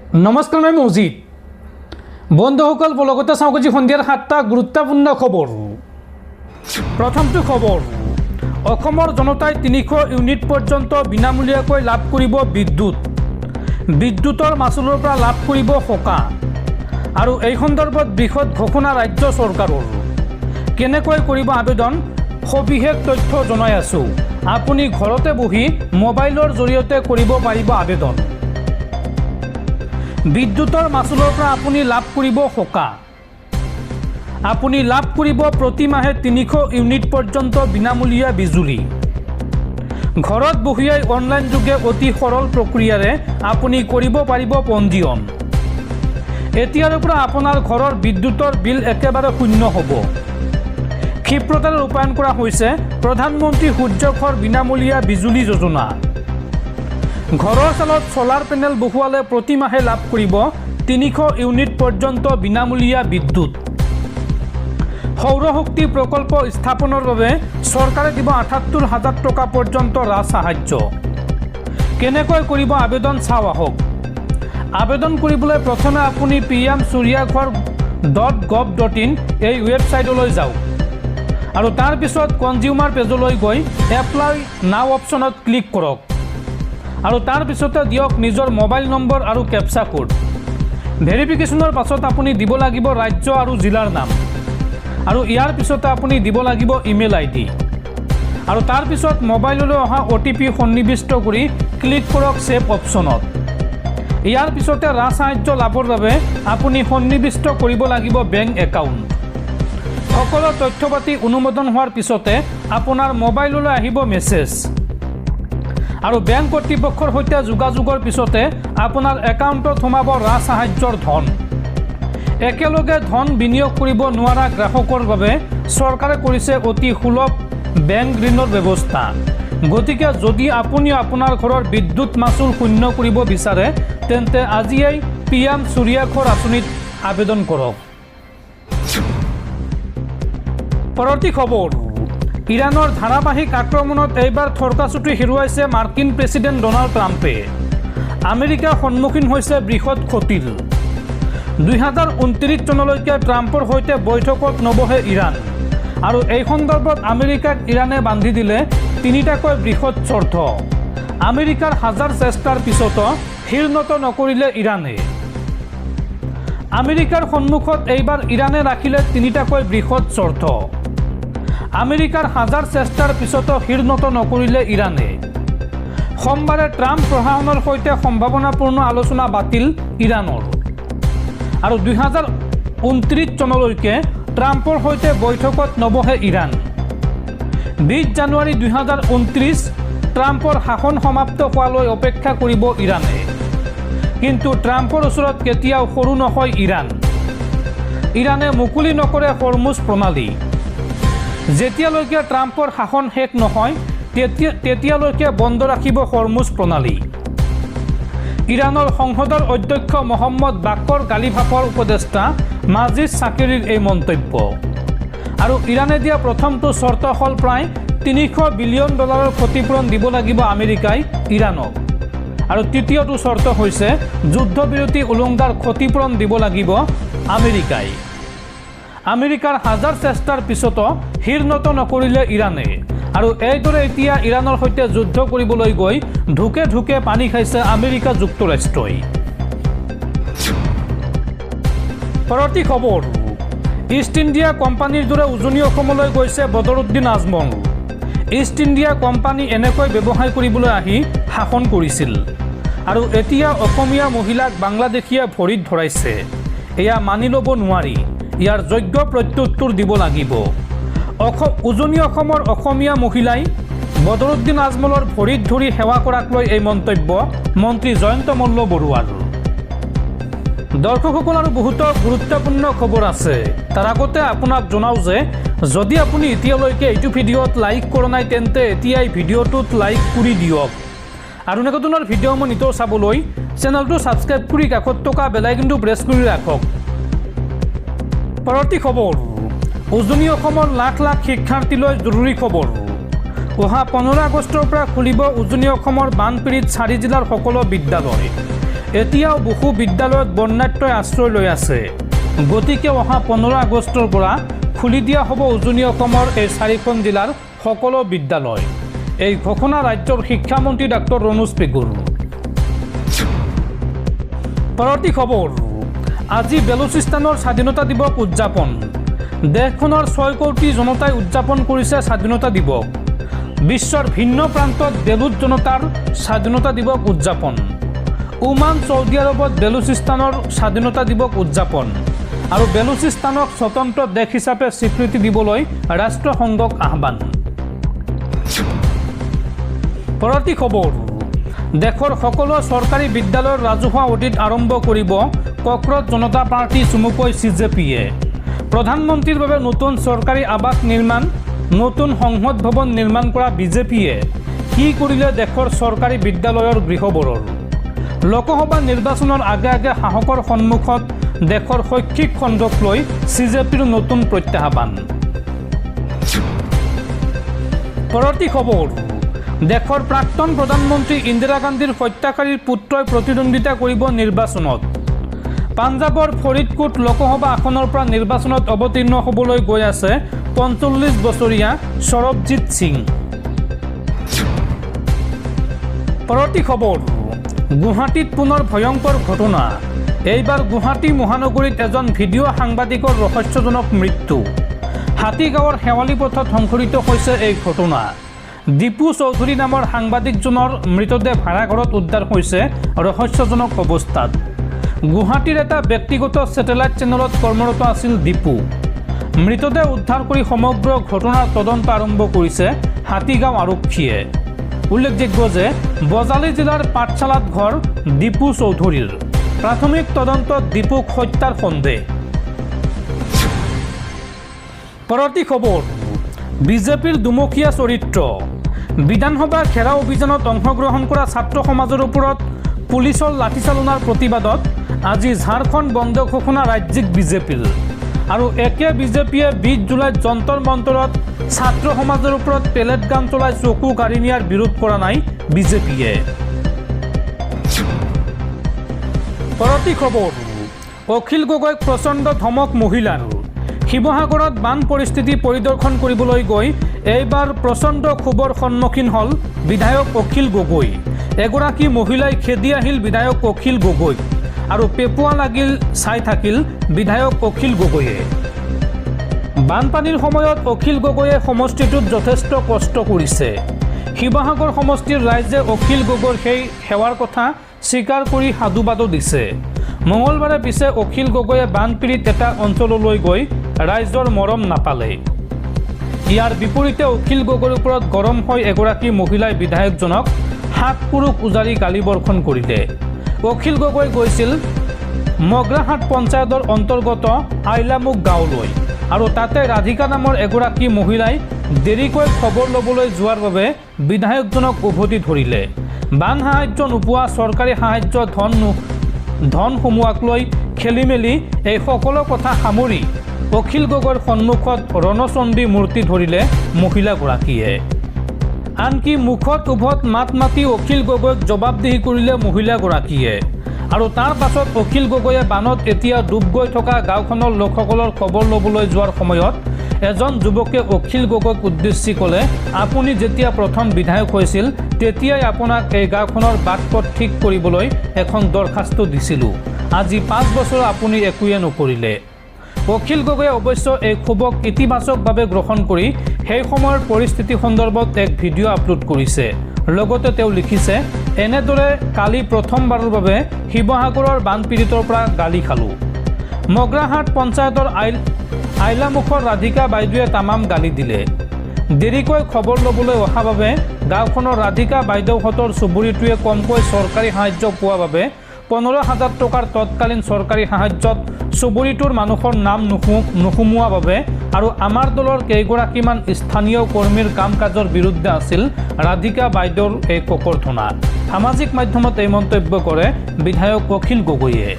নমস্কাৰ মই মজিদ বন্ধুসকল বলগতে চাওক আজি সন্ধিয়াৰ 7টা গুৰুত্বপূৰ্ণ খবৰ। প্ৰথমটো খবৰ, অসমৰ জনতাই 300 ইউনিট পৰ্যন্ত বিনামূলীয়াকৈ লাভ কৰিব বিদ্যুতৰ মাচুলৰ পৰা লাভ কৰিব সকা। আৰু এই সন্দৰ্ভত বৃহৎ ঘোষণা ৰাজ্য চৰকাৰৰ। কেনেকৈ কৰিব আবেদন সবিশেষ তথ্য জনাই আছোঁ। আপুনি ঘৰতে বহি মোবাইলৰ জৰিয়তে কৰিব পাৰিব আবেদন। বিদ্যুতৰ মাচুলৰ পৰা আপুনি লাভ কৰিব সকা। আপুনি লাভ কৰিব প্ৰতি মাহে 300 ইউনিট পৰ্যন্ত বিনামূলীয়া বিজুলী। ঘৰত বহিয়াই অনলাইন যোগে অতি সৰল প্ৰক্ৰিয়াৰে আপুনি কৰিব পাৰিব পঞ্জীয়ন। এতিয়াৰ পৰা আপোনাৰ ঘৰৰ বিদ্যুতৰ বিল একেবাৰে শূন্য হ'ব। ক্ষিপ্ৰতাৰে ৰূপায়ণ কৰা হৈছে প্ৰধানমন্ত্ৰী সূৰ্য ঘৰ বিনামূলীয়া বিজুলী যোজনা। ঘৰৰ চালত সোলাৰ পেনেল বহুৱালে প্ৰতি মাহে লাভ কৰিব 300 ইউনিট পৰ্যন্ত বিনামূলীয়া বিদ্যুৎ। সৌৰশক্তি প্ৰকল্প স্থাপনৰ বাবে চৰকাৰে দিব ৭৮,০০০ টকা পৰ্যন্ত ৰাজ সাহায্য। কেনেকৈ কৰিব আবেদন চাওঁ আহক। আবেদন কৰিবলৈ প্ৰথমে আপুনি pmsuryaghar.gov.in এই ৱেবছাইটলৈ যাওক আৰু তাৰ পিছত কনজিউমাৰ পেজলৈ গৈ এপ্লাই নাও অপশ্যনত ক্লিক কৰক আৰু তাৰ পিছতে দিয়ক নিজৰ মোবাইল নম্বৰ আৰু কেপচা কোড। ভেৰিফিকেশ্যনৰ পাছত আপুনি দিব লাগিব ৰাজ্য আৰু জিলাৰ নাম আৰু ইয়াৰ পিছতে আপুনি দিব লাগিব ইমেইল আইডি আৰু তাৰ পিছত মোবাইললৈ অহা OTP সন্নিৱিষ্ট কৰি ক্লিক কৰক সেভ অপশ্যনত। ইয়াৰ পিছতে ৰাজ সাহায্য লাভৰ বাবে আপুনি সন্নিৱিষ্ট কৰিব লাগিব বেংক একাউণ্ট। সকলো তথ্য পাতি অনুমোদন হোৱাৰ পিছতে আপোনাৰ মোবাইললৈ আহিব মেছেজ আৰু বেংক কৰ্তৃপক্ষৰ সৈতে যোগাযোগৰ পিছতে আপোনাৰ একাউণ্টত সোমাব ৰাজ সাহায্যৰ ধন। একেলগে ধন বিনিয়োগ কৰিব নোৱাৰা গ্ৰাহকৰ বাবে চৰকাৰে কৰিছে অতি সুলভ বেংক ঋণৰ ব্যৱস্থা। গতিকে যদি আপুনি আপোনাৰ ঘৰৰ বিদ্যুৎ মাচুল শূন্য কৰিব বিচাৰে তেন্তে আজিয়েই PM সূৰ্যাঘৰ আঁচনিত আবেদন কৰক। পৰৱৰ্তী খবৰ, ইৰাণৰ ধাৰাবাহিক আক্ৰমণত এইবাৰ থৰকাচুটি হেৰুৱাইছে মাৰ্কিন প্ৰেছিডেণ্ট ডনাল্ড ট্ৰাম্পে। আমেৰিকা সন্মুখীন হৈছে বৃহৎ ক্ষতিৰ। 2029 চনলৈকে ট্ৰাম্পৰ সৈতে বৈঠকত নবহে ইৰাণ আৰু এই সন্দৰ্ভত আমেৰিকাক ইৰাণে বান্ধি দিলে 3টাকৈ বৃহৎ চৰ্ত। আমেৰিকাৰ হাজাৰ চেষ্টাৰ পিছতো শিৰনত নকৰিলে ইৰাণে। আমেৰিকাৰ সন্মুখত এইবাৰ ইৰাণে ৰাখিলে 3টাকৈ বৃহৎ চৰ্ত। আমেৰিকাৰ হাজাৰ চেষ্টাৰ পিছতো শিৰনত নকৰিলে ইৰাণে। সোমবাৰে ট্ৰাম্প প্ৰশাসনৰ সৈতে সম্ভাৱনাপূৰ্ণ আলোচনা বাতিল ইৰাণৰ আৰু 2029 চনলৈকে ট্ৰাম্পৰ সৈতে বৈঠকত নবহে ইৰাণ। 20 জানুৱাৰী 2029 ট্ৰাম্পৰ শাসন সমাপ্ত হোৱালৈ অপেক্ষা কৰিব ইৰাণে। কিন্তু ট্ৰাম্পৰ ওচৰত কেতিয়াও সৰু নহয় ইৰাণ। ইৰাণে মুকলি নকৰে হৰমুজ প্ৰণালী। যেতিয়ালৈকে ট্ৰাম্পৰ শাসন শেষ নহয় তেতিয়ালৈকে বন্ধ ৰাখিব হৰমুজ প্ৰণালী। ইৰাণৰ সংসদৰ অধ্যক্ষ মহম্মদ বাকৰ গালিভাফৰ উপদেষ্টা মাজিদ চাকিৰীৰ এই মন্তব্য। আৰু ইৰাণে দিয়া প্ৰথমটো চৰ্ত হ'ল প্ৰায় $300 বিলিয়ন ক্ষতিপূৰণ দিব লাগিব আমেৰিকাই ইৰাণক আৰু তৃতীয়টো চৰ্ত হৈছে যুদ্ধবিৰতি উলংঘাৰ ক্ষতিপূৰণ দিব লাগিব আমেৰিকাই। আমেৰিকাৰ হাজাৰ চেষ্টাৰ পিছতো শিৰনত নকৰিলে ইৰাণে আৰু এইদৰে এতিয়া ইৰাণৰ সৈতে যুদ্ধ কৰিবলৈ গৈ ঢুকে ঢুকে পানী খাইছে আমেৰিকা যুক্তৰাষ্ট্ৰই। পৰৱৰ্তী খবৰ, ইষ্ট ইণ্ডিয়া কোম্পানীৰ দৰে উজনি অসমলৈ গৈছে Badruddin Ajmal. East India company এনেকৈ ব্যৱসায় কৰিবলৈ আহি শাসন কৰিছিল আৰু এতিয়া অসমীয়া মহিলাক বাংলাদেশীয়ে ভৰিত ধৰাইছে। এয়া মানি ল'ব নোৱাৰি। ইয়াৰ যোগ্য প্ৰত্যুত্তৰ দিব লাগিব। উজনি অসমৰ অসমীয়া মহিলাই বদৰুদ্দিন আজমলৰ ভৰিত ধৰি সেৱা কৰাক লৈ এই মন্তব্য মন্ত্ৰী জয়ন্ত মল্ল বৰুৱাৰ। দৰ্শকসকল আৰু বহুতো গুৰুত্বপূৰ্ণ খবৰ আছে। তাৰ আগতে আপোনাক জনাওঁ যে যদি আপুনি এতিয়ালৈকে এইটো ভিডিঅ'ত লাইক কৰা নাই তেন্তে এতিয়াই ভিডিঅ'টোত লাইক কৰি দিয়ক আৰু এনেকুৱা ধৰণৰ ভিডিঅ'সমূহ নিতৌ চাবলৈ চেনেলটো ছাবস্ক্ৰাইব কৰি কাষত থকা বেল আইকনটো প্ৰেছ কৰি ৰাখক। পৰৱৰ্তী খবৰ, উজনি অসমৰ লাখ লাখ শিক্ষাৰ্থীলৈ জৰুৰী খবৰ। অহা 15 আগষ্টৰ পৰা খুলিব উজনি অসমৰ বানপীড়িত 4 জিলাৰ সকলো বিদ্যালয়। এতিয়াও বহু বিদ্যালয়ত বন্যাত্মই আশ্ৰয় লৈ আছে। গতিকে অহা 15 আগষ্টৰ পৰা খুলি দিয়া হ'ব উজনি অসমৰ এই 4খন জিলাৰ সকলো বিদ্যালয়। এই ঘোষণা ৰাজ্যৰ শিক্ষামন্ত্ৰী ডাক্তৰ ৰণোজ পেগুৰ। পৰৱৰ্তী খবৰ, আজি বেলুচিস্তানৰ স্বাধীনতা দিৱস উদযাপন। দেশখনৰ 6 কোটি জনতাই উদযাপন কৰিছে স্বাধীনতা দিৱস। বিশ্বৰ ভিন্ন প্ৰান্তত বেলুচ জনতাৰ স্বাধীনতা দিৱস উদযাপন। ওমান ছৌদি আৰবত বেলুচিস্তানৰ স্বাধীনতা দিৱস উদযাপন আৰু বেলুচিস্তানক স্বতন্ত্ৰ দেশ হিচাপে স্বীকৃতি দিবলৈ ৰাষ্ট্ৰসংঘক আহ্বান। পৰৱৰ্তী খবৰ, দেশৰ সকলো চৰকাৰী বিদ্যালয়ৰ ৰাজহুৱা অডিট আৰম্ভ কৰিব কক্ৰজ জনতা পাৰ্টি চমুকৈ CJPয়ে। প্ৰধানমন্ত্ৰীৰ বাবে নতুন চৰকাৰী আৱাস নিৰ্মাণ, নতুন সংসদ ভৱন নিৰ্মাণ কৰা BJPয়ে কি কৰিলে দেশৰ চৰকাৰী বিদ্যালয়ৰ গৃহবোৰৰ। লোকসভা নিৰ্বাচনৰ আগে আগে সাহসৰ সন্মুখত দেশৰ শৈক্ষিক খণ্ডক লৈ CJPৰ নতুন প্ৰত্যাহ্বান। পৰৱৰ্তী খবৰ, দেশৰ প্ৰাক্তন প্ৰধানমন্ত্ৰী ইন্দিৰা গান্ধীৰ হত্যাকাৰীৰ পুত্ৰই প্ৰতিদ্বন্দ্বিতা কৰিব নিৰ্বাচনত। পাঞ্জাৱৰ ফৰিদকোট লোকসভা আসনৰ পৰা নিৰ্বাচনত অৱতীৰ্ণ হ'বলৈ গৈ আছে 45 বছৰীয়া সৰবজিৎ সিং। পৰৱৰ্তী খবৰ, গুৱাহাটীত পুনৰ ভয়ংকৰ ঘটনা। এইবাৰ গুৱাহাটী মহানগৰীত এজন ভিডিঅ' সাংবাদিকৰ ৰহস্যজনক মৃত্যু। হাতীগাঁৱৰ শেৱালি পথত সংঘটিত হৈছে এই ঘটনা। দীপু চৌধুৰী নামৰ সাংবাদিকজনৰ মৃতদেহ ভাড়াঘৰত উদ্ধাৰ হৈছে ৰহস্যজনক অৱস্থাত। গুৱাহাটীৰ এটা ব্যক্তিগত ছেটেলাইট চেনেলত কৰ্মৰত আছিল দীপু। মৃতদেহ উদ্ধাৰ কৰি সমগ্ৰ ঘটনাৰ তদন্ত আৰম্ভ কৰিছে হাতীগাঁও আৰক্ষীয়ে। উল্লেখযোগ্য যে বজালী জিলাৰ পাঠশালাত ঘৰ দীপু চৌধুৰীৰ। প্ৰাথমিক তদন্তত দীপুক হত্যাৰ সন্দেহ। পৰৱৰ্তী খবৰ, বিজেপিৰ দুমুখীয়া চৰিত্ৰ। বিধানসভা ঘেৰাও অভিযানত অংশগ্ৰহণ কৰা ছাত্ৰ সমাজৰ ওপৰত পুলিচৰ লাঠিচালনাৰ প্ৰতিবাদত আজি ঝাৰখণ্ড বন্ধ ঘোষণা ৰাজ্যিক বিজেপিৰ। আৰু একে বিজেপিয়ে 20 জুলাইত যন্তৰ মন্তৰত ছাত্ৰ সমাজৰ ওপৰত পেলেট গান চলাই চকু কাঢ়ি নিয়াৰ বিৰোধ কৰা নাই বিজেপিয়ে। পৰৱৰ্তী খবৰ, অখিল গগৈক প্ৰচণ্ড ধমক মহিলাৰ। শিৱসাগৰত বান পৰিস্থিতি পৰিদৰ্শন কৰিবলৈ গৈ এইবাৰ প্ৰচণ্ড ক্ষোভৰ সন্মুখীন হ'ল বিধায়ক অখিল গগৈ। এগৰাকী মহিলাই খেদি আহিল বিধায়ক অখিল গগৈক আৰু পেপুৱা লাগিল চাই থাকিল বিধায়ক অখিল গগৈয়ে। বানপানীৰ সময়ত অখিল গগৈয়ে সমষ্টিটোত যথেষ্ট কষ্ট কৰিছে। শিৱসাগৰ সমষ্টিৰ ৰাইজে অখিল গগৈৰ সেই সেৱাৰ কথা স্বীকাৰ কৰি সাধুবাদো দিছে। মঙলবাৰে পিছে অখিল গগৈয়ে বানপীড়িত এটা অঞ্চললৈ গৈ ৰাইজৰ মৰম নাপালে। ইয়াৰ বিপৰীতে অখিল গগৈৰ ওপৰত গৰম হৈ এগৰাকী মহিলাই বিধায়কজনক হাত পুৰুষ উজাৰি গালি বৰ্ষণ কৰিলে। অখিল গগৈ গৈছিল মগ্ৰাহাট পঞ্চায়তৰ অন্তৰ্গত আইলামুখ গাঁৱলৈ আৰু তাতে ৰাধিকা নামৰ এগৰাকী মহিলাই দেৰিকৈ খবৰ ল'বলৈ যোৱাৰ বাবে বিধায়কজনক উভতি ধৰিলে। বান সাহায্য নোপোৱা, চৰকাৰী সাহায্য ধন সোমোৱাক লৈ খেলি মেলি এই সকলো কথা সামৰি অখিল গগৈৰ সন্মুখত ৰণচণ্ডী মূৰ্তি ধৰিলে মহিলাগৰাকীয়ে। আনকি মুখত উভত মাত মাতি অখিল গগৈক জবাবদিহি কৰিলে মহিলাগৰাকীয়ে। আৰু তাৰ পাছত অখিল গগৈয়ে বানত এতিয়া ডুব গৈ থকা গাঁওখনৰ লোকসকলৰ খবৰ ল'বলৈ যোৱাৰ সময়ত এজন যুৱকে অখিল গগৈক উদ্দেশ্যি ক'লে, আপুনি যেতিয়া প্ৰথম বিধায়ক হৈছিল তেতিয়াই আপোনাক এই গাঁওখনৰ বাট পথ ঠিক কৰিবলৈ এখন দৰখাস্ত দিছিলোঁ। আজি 5 বছৰ আপুনি একোৱে নকৰিলে। অখিল গগৈয়ে অৱশ্য এই ক্ষোভক ইতিবাচকভাৱে গ্ৰহণ কৰি সেই সময়ৰ পৰিস্থিতি সন্দৰ্ভত এক ভিডিঅ' আপলোড কৰিছে। লগতে তেওঁ লিখিছে, এনেদৰে কালি প্ৰথমবাৰৰ বাবে শিৱসাগৰৰ বানপীড়িতৰ পৰা গালি খালোঁ। মগ্ৰাহাট পঞ্চায়তৰ আইলামুখৰ ৰাধিকা বাইদেৱে তামাম গালি দিলে। দেৰিকৈ খবৰ ল'বলৈ অহা বাবে গাঁওখনৰ ৰাধিকা বাইদেউহঁতৰ চুবুৰীটোৱে কমকৈ চৰকাৰী সাহায্য পোৱা বাবে 15,000 টকাৰ তৎকালীন চৰকাৰী সাহায্যত চুবুৰীটোৰ মানুহৰ নাম নোসোমোৱা বাবে আৰু আমাৰ দলৰ কেইগৰাকীমান স্থানীয় কৰ্মীৰ কাম কাজৰ বিৰুদ্ধে আছিল ৰাধিকা বাইদেউৰ এই ককৰ্থনা। সামাজিক মাধ্যমত এই মন্তব্য কৰে বিধায়ক অখিল গগৈয়ে।